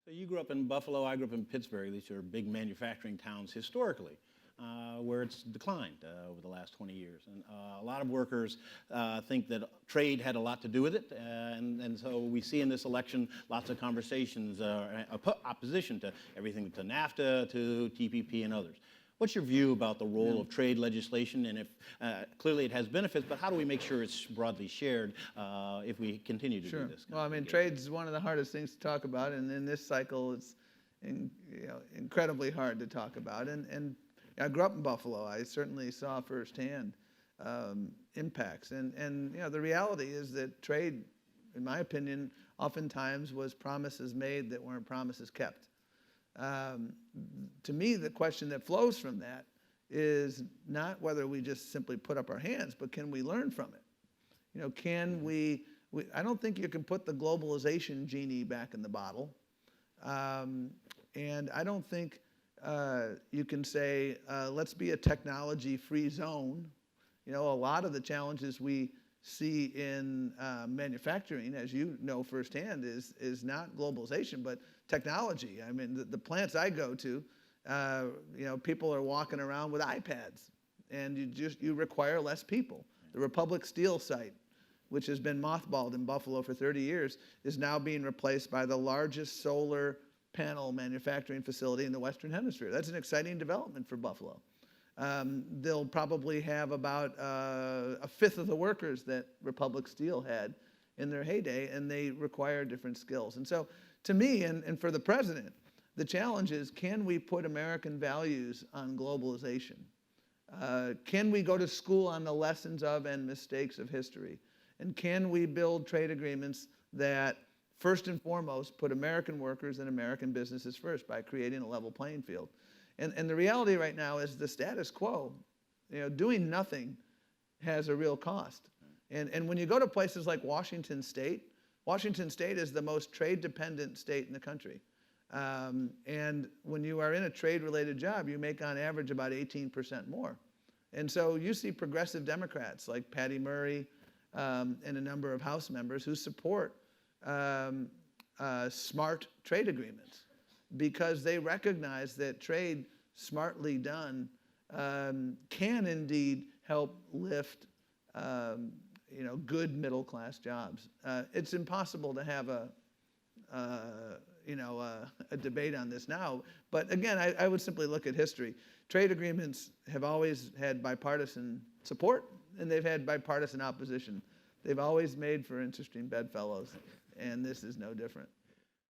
So you grew up in Buffalo, I grew up in Pittsburgh. These are big manufacturing towns historically, where it's declined over the last 20 years. And a lot of workers think that trade had a lot to do with it. And so we see in this election lots of conversations, opposition to everything to NAFTA, to TPP and others. What's your view about the role of trade legislation, and if clearly it has benefits, but how do we make sure it's broadly shared if we continue to do this? Well, I mean, trade's one of the hardest things to talk about, and in this cycle, it's incredibly hard to talk about. And I grew up in Buffalo. I certainly saw firsthand impacts. And the reality is that trade, in my opinion, oftentimes was promises made that weren't promises kept. To me, the question that flows from that is not whether we just simply put up our hands, but can we learn from it? Can we I don't think you can put the globalization genie back in the bottle. And I don't think you can say, let's be a technology-free zone. A lot of the challenges we see in manufacturing, as you know firsthand, is not globalization, but technology. I mean, the plants I go to, people are walking around with iPads, and you require less people. The Republic Steel site, which has been mothballed in Buffalo for 30 years, is now being replaced by the largest solar panel manufacturing facility in the Western Hemisphere. That's an exciting development for Buffalo. They'll probably have about a fifth of the workers that Republic Steel had in their heyday, and they require different skills. And so, to me, and for the president, the challenge is, can we put American values on globalization? Can we go to school on the lessons of and mistakes of history? And can we build trade agreements that, first and foremost, put American workers and American businesses first by creating a level playing field? And the reality right now is the status quo. Doing nothing has a real cost. And when you go to places like Washington State is the most trade-dependent state in the country. And when you are in a trade-related job, you make on average about 18% more. And so you see progressive Democrats like Patty Murray and a number of House members who support smart trade agreements, because they recognize that trade, smartly done, can indeed help lift good middle-class jobs. It's impossible to have a debate on this now, but again, I would simply look at history. Trade agreements have always had bipartisan support, and they've had bipartisan opposition. They've always made for interesting bedfellows, and this is no different.